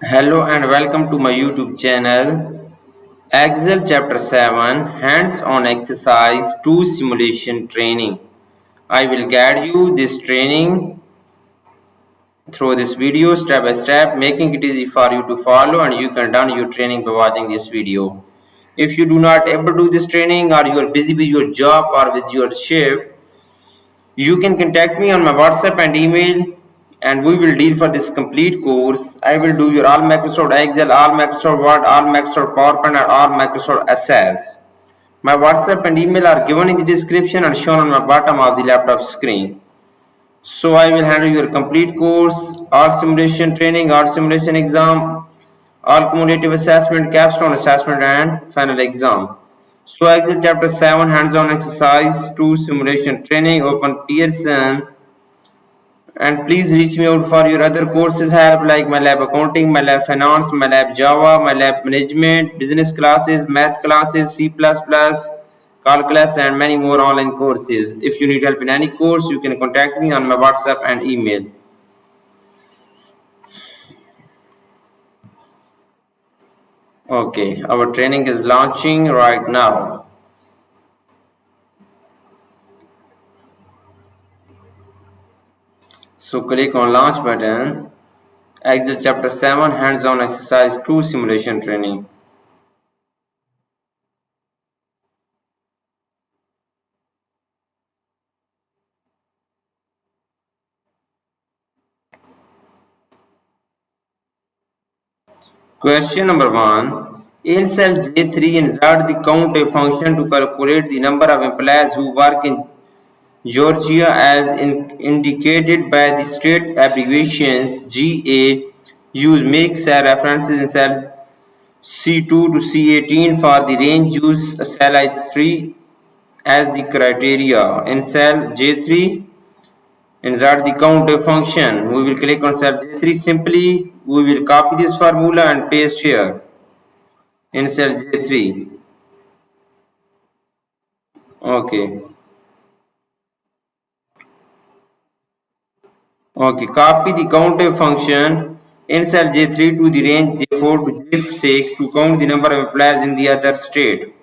Hello and welcome to my YouTube channel. Excel Chapter 7 Hands-on Exercise 2 Simulation Training. I will guide you this training through this video step by step, making it easy for you to follow, and you can done your training by watching this video. If you do not able to do this training, or you are busy with your job or with your shift, you can contact me on my WhatsApp and email, and we will deal for this complete course. I will do your all Microsoft Excel, all Microsoft Word, all Microsoft PowerPoint, and all Microsoft Access. My WhatsApp and email are given in the description and shown on my bottom of the laptop screen. So I will handle your complete course, all simulation training, all simulation exam, all cumulative assessment, capstone assessment, and final exam. So Excel chapter 7 hands-on exercise 2 simulation training open Pearson, and please reach me out for your other courses help like MyLab accounting, MyLab finance, MyLab Java, MyLab management, business classes, math classes, C++, calculus, and many more online courses. If you need help in any course, you can contact me on my WhatsApp and email. Okay, our training is launching right now. So click on launch button. Excel chapter 7 hands-on exercise 2 simulation training. Question number 1. In cell J3, insert the count a function to calculate the number of employees who work in Georgia as indicated by the state abbreviations GA. Use make cell references in cells C2 to C18 for the range. Use cell I3 as the criteria. In cell J3, insert the count a function. We will click on cell J3. Simply, we will copy this formula and paste here in cell J3. Okay. Okay, copy the counter function in cell J3 to the range J4 to J6 to count the number of employees in the other state.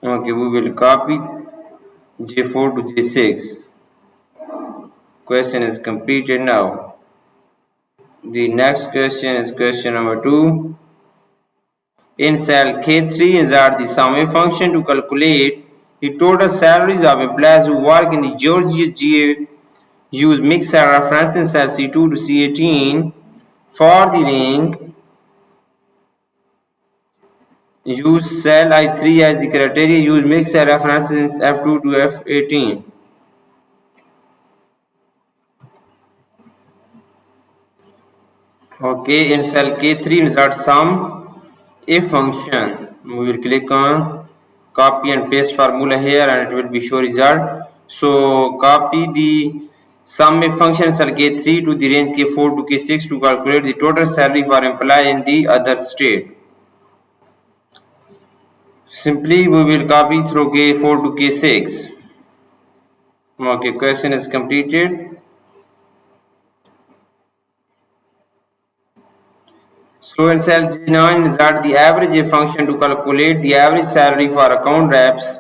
Okay, we will copy J4 to J6. Question is completed now. The next question is question number 2. In cell K3, insert the sum function to calculate the total salaries of employees who work in the Georgia GA. Use mixed cell reference in cell C2 to C18 for the range. Use cell I3 as the criteria. Use mixed cell reference in F2 to F18. Okay, in cell K3, insert sum if function. We will click on copy and paste formula here, and it will be show result. So copy the sum if function cell K3 to the range K4 to K6 to calculate the total salary for employee in the other state. Simply we will copy through K4 to K6. Okay, question is completed. So in cell G9, insert the average function to calculate the average salary for account reps.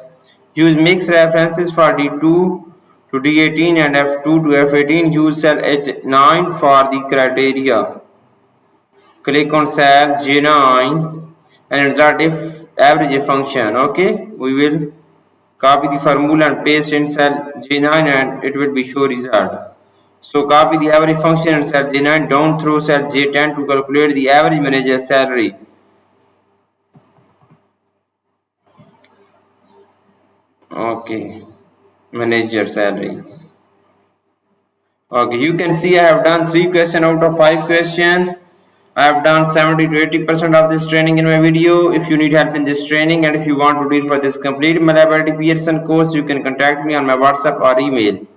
Use mixed references for D2 to D18 and F2 to F18. Use cell H9 for the criteria. Click on cell G9 and insert if average function. Okay, we will copy the formula and paste in cell G9, and it will be show result. So copy the average function in cell J9 down through cell J10 to calculate the average manager salary. Okay, manager salary. Okay, you can see I have done 3 questions out of 5 questions. I have done 70 to 80% of this training in my video. If you need help in this training and if you want to read for this complete MyLab Pearson course, you can contact me on my WhatsApp or email.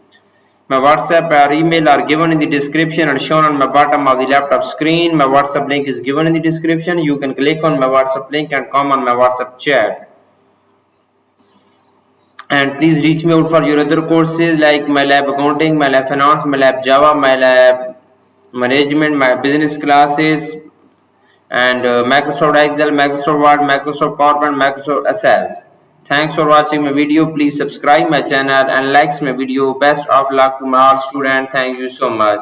My WhatsApp or email are given in the description and shown on my bottom of the laptop screen. My WhatsApp link is given in the description. You can click on my WhatsApp link and come on my WhatsApp chat. And please reach me out for your other courses like MyLab Accounting, MyLab Finance, MyLab Java, MyLab Management, my business classes, and Microsoft Excel, Microsoft Word, Microsoft PowerPoint, Microsoft Access. Thanks for watching my video. Please subscribe my channel and likes my video. Best of luck to my all students. Thank you so much.